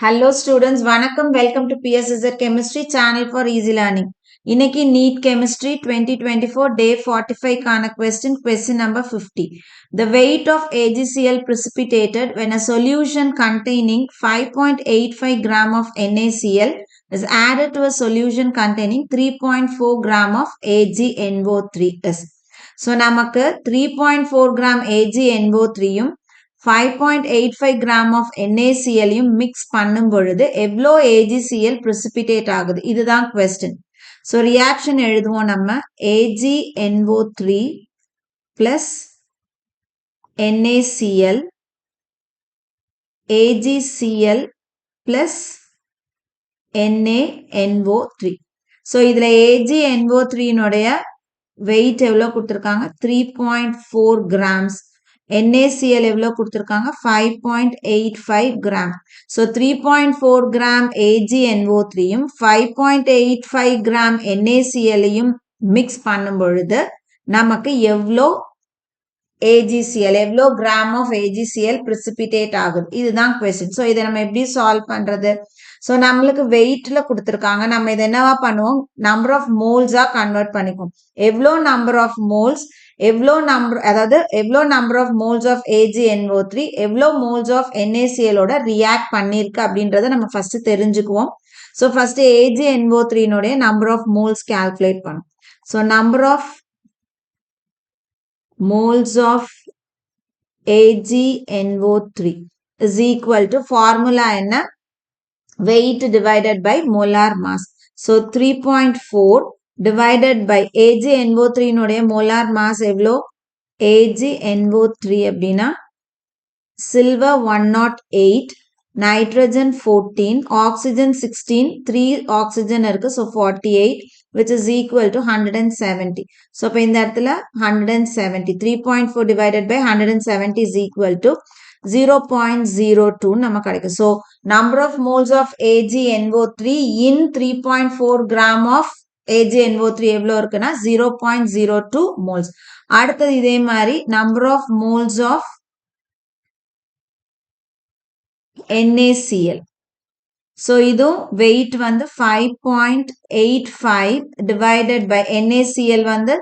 Hello students, வணக்கம். Welcome to PSZ Chemistry Channel for Easy Learning. இன்னைக்கு NEET Chemistry 2024 Day 45 கான question number 50. The weight of AgCl precipitated when a solution containing 5.85 gram of NaCl is added to a solution containing 3.4 gram of AgNO3s. So நமக்கு 3.4 gram AgNO3 யும் 5.85 gram of NaCl mix பண்ணும் பொழுது எவ்வளோ AgCl precipitate ஆகுது இதுதான் question. So reaction எழுதுவோம் நம்ம AgNO3 plus NaCl AgCl plus NaNO3. So இதுல AgNO3 னுடைய weight எவ்வளோ கொடுத்திருக்காங்க 3.4 grams. NaCl எவ்வளோ கொடுத்திருக்காங்க 5.85 gram. So 3.4 gram AgNO3 யும் 5.85 gram NaCl யும் மிக்ஸ் பண்ணும் பொழுது நமக்கு எவ்வளோ AgCl எவ்வளோ gram of AgCl precipitate ஆகுது இதுதான் question. So இதை நம்ம எப்படி சால்வ் பண்றது? So நம்மளுக்கு வெயிட்ல கொடுத்திருக்காங்க நம்ம இதை என்னவா பண்ணுவோம் நம்பர் ஆஃப் மோல்ஸா கன்வெர்ட் பண்ணிக்குவோம் எவ்வளோ நம்பர் ஆஃப் மோல்ஸ் எவ்வளோ நம்பர் அதாவது எவ்வளோ number of moles of AgNO3 எவ்வளோ மோல்ஸ் ஆஃப் NaCl ஓட ரியாக்ட் பண்ணிருக்கு அப்படின்றத நம்ம ஃபர்ஸ்ட் தெரிஞ்சுக்குவோம் ஸோ ஃபர்ஸ்ட் AgNO3 னுடைய நம்பர் ஆஃப் மோல்ஸ் கால்குலேட் பண்ணும் so number of moles of AgNO3 is equal to formula என்ன weight divided by molar mass. So 3.4 divided by AgNO3 னுடைய molar mass எவ்வளோ AgNO3 அப்படின்னா silver 108 nitrogen 14 oxygen 16 3 oxygen இருக்கு so 48 which is equal to 170. So இப்போ இந்த இடத்துல 170 3.4 divided by 170 is equal to 0.02 நமக்கு கிடைக்கும். So number of moles of AgNO3 in 3.4 gram of AgNO3 எவ்வளோ இருக்குன்னா 0.02 moles. அடுத்தது இதே மாதிரி number of moles of NaCl. So இதுவும் weight வந்து 5.85 divided by NaCl வந்து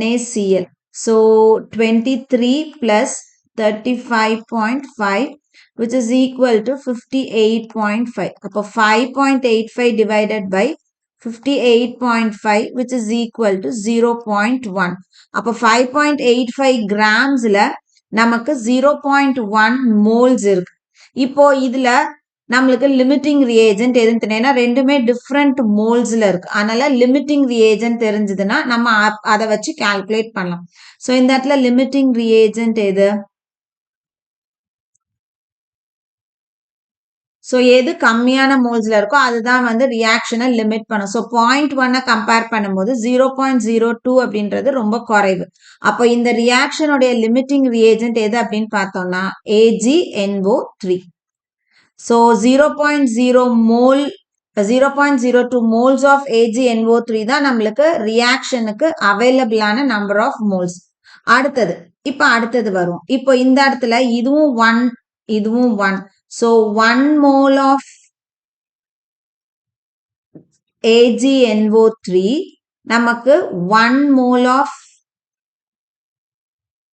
NaCl. So 23 plus 35.5 which is equal to 58.5. அப்போ 5.85 divided by 58.5 which is equal to 0.1. அப்போ 5.85 gramsல நமக்கு 0.1 moles இருக்கு இப்போ இதுல நம்மளுக்கு லிமிட்டிங் ரியேஜென்ட் எதுன்னு தெரியும் ரெண்டுமே டிஃப்ரெண்ட் மோல்ஸ்ல இருக்கு அதனால லிமிட்டிங் ரியேஜென்ட் தெரிஞ்சதுன்னா நம்ம அதை வச்சு கால்குலேட் பண்ணலாம் ஸோ இந்த இடத்துல லிமிட்டிங் ரியேஜென்ட் எது ஸோ எது கம்மியான மோல்ஸ்ல இருக்கோ அதுதான் வந்து ரியாக்ஷனை லிமிட் பண்ணும் ஸோ 0.1 கம்பேர் பண்ணும்போது 0.02 அப்படின்றது ரொம்ப குறைவு அப்போ இந்த ரியாக்ஷனுடைய லிமிட்டிங் ரியேஜென்ட் எது அப்படின்னு பார்த்தோம்னா AgNO3. So 0.0 mole 0.02 moles of AgNO3 தான் நம்மளுக்கு ரியாக்ஷனுக்கு அவைலபிளான நம்பர் ஆஃப் மோல்ஸ் அடுத்தது இப்போ அடுத்தது வரும் இப்போ இந்த இடத்துல இதுவும் 1 இதுவும் 1 so 1 mole of AgNO3 நமக்கு 1 mole of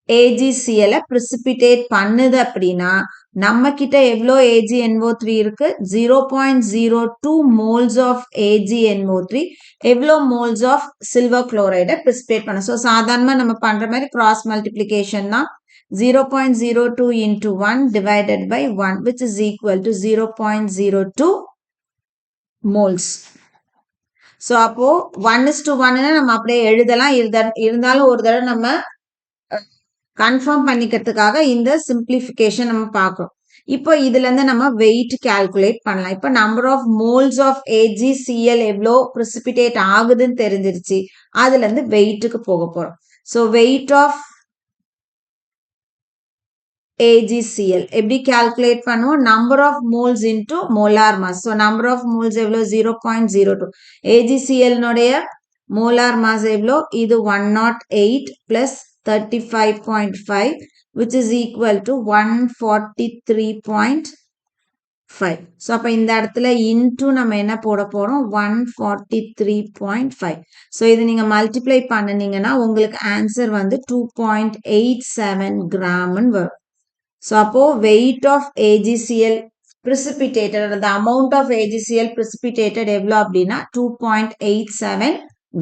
AgCl precipitate பண்ணுது அப்படின்னா நம்ம கிட்ட எவ்வளோ AgNO3 இருக்கு 0.02 moles of AgNO3 எவ்வளோ moles of silver chloride precipitate பண்ண ஸோ சாதாரணமாக நம்ம பண்ற மாதிரி cross multiplication தான் 0.02 into 1 divided by 1 which is equal to 0.02 moles. So அப்போ 1:1 நம்ம அப்படியே எழுதலாம் இருந்தாலும் ஒரு தடவை நம்ம கன்ஃபார்ம் பண்ணிக்கிறதுக்காக இந்த சிம்பிளிஃபிகேஷன் நம்ம பார்க்கிறோம் இப்போ இதுல இருந்து நம்ம வெயிட் கால்குலேட் பண்ணலாம் இப்போ number of moles of AgCl எவ்வளோ precipitate ஆகுதுன்னு தெரிஞ்சிருச்சு அதுல இருந்து வெயிட்டுக்கு போக போறோம் ஸோ வெயிட் ஆஃப் AgCl எப்படி கால்குலேட் பண்ணுவோம் number of moles into molar mass so number of moles எவ்வளோ 0.02 AgCl னுடைய மோலார் மாஸ் எவ்வளோ இது 108 plus 35.5 which is equal to 143.5 5. So அப்போ இந்த இடத்துல இன்டூ நம்ம என்ன போட போகிறோம் 143.5. ஸோ இது நீங்கள் மல்டிப்ளை பண்ணினீங்கன்னா உங்களுக்கு ஆன்சர் வந்து 2.87 கிராம்னு வரும். ஸோ அப்போது weight of AgCl precipitated, the amount of AgCl precipitated எவ்வளோ அப்படின்னா 2.87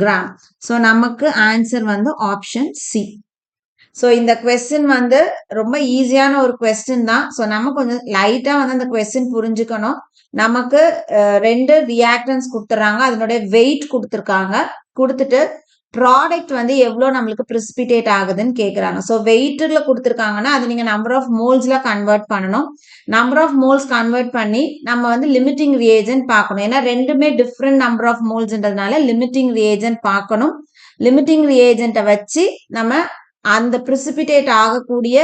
கிராம். ஸோ நமக்கு ஆன்சர் வந்து ஆப்ஷன் சி. ஸோ இந்த கொஸ்டின் வந்து ரொம்ப ஈஸியான ஒரு கொஸ்டின் தான். ஸோ நம்ம கொஞ்சம் லைட்டாக வந்து அந்த கொஸ்டின் புரிஞ்சுக்கணும். நமக்கு 2 ரியாக்டன்ஸ் கொடுத்துட்றாங்க, அதனுடைய வெயிட் கொடுத்துருக்காங்க, கொடுத்துட்டு ப்ராடக்ட் வந்து எவ்வளோ நம்மளுக்கு ப்ரிசிபிடேட் ஆகுதுன்னு கேட்குறாங்க. ஸோ வெயிட்டில் கொடுத்துருக்காங்கன்னா அது நீங்கள் நம்பர் ஆஃப் மோல்ஸில் கன்வெர்ட் பண்ணணும். நம்பர் ஆஃப் மோல்ஸ் கன்வெர்ட் பண்ணி நம்ம வந்து லிமிட்டிங் ரியேஜென்ட் பார்க்கணும். ஏன்னா ரெண்டுமே டிஃப்ரெண்ட் நம்பர் ஆஃப் மோல்ஸ்ன்றதுனால லிமிட்டிங் ரியேஜென்ட் பார்க்கணும். லிமிட்டிங் ரியேஜென்ட்டை வச்சு நம்ம அந்த ப்ரிசிபிடேட் ஆகக்கூடிய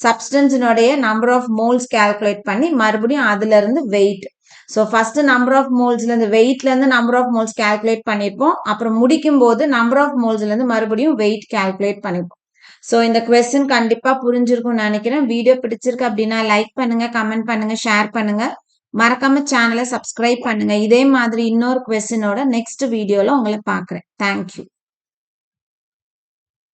சப்ஸ்டன்ஸினுடைய நம்பர் ஆஃப் மோல்ஸ் கால்குலேட் பண்ணி மறுபடியும் அதுல இருந்து weight. So first number of மோல்ஸ்லேருந்து வெயிட்லேருந்து நம்பர் ஆஃப் மோல்ஸ் கால்குலேட் பண்ணியிருப்போம். அப்புறம் முடிக்கும் போது நம்பர் ஆஃப் மோல்ஸ்லேருந்து மறுபடியும் வெயிட் கால்குலேட் பண்ணியிருப்போம். ஸோ இந்த கொஸ்டின் கண்டிப்பாக புரிஞ்சிருக்கும்னு நினைக்கிறேன். வீடியோ பிடிச்சிருக்கு அப்படின்னா லைக் பண்ணுங்க, கமெண்ட் பண்ணுங்க, ஷேர் பண்ணுங்க. மறக்காம சேனலை சப்ஸ்கிரைப் பண்ணுங்க. இதே மாதிரி இன்னொரு கொஸ்டினோட நெக்ஸ்ட் வீடியோல உங்களை பார்க்குறேன். தேங்க்யூ.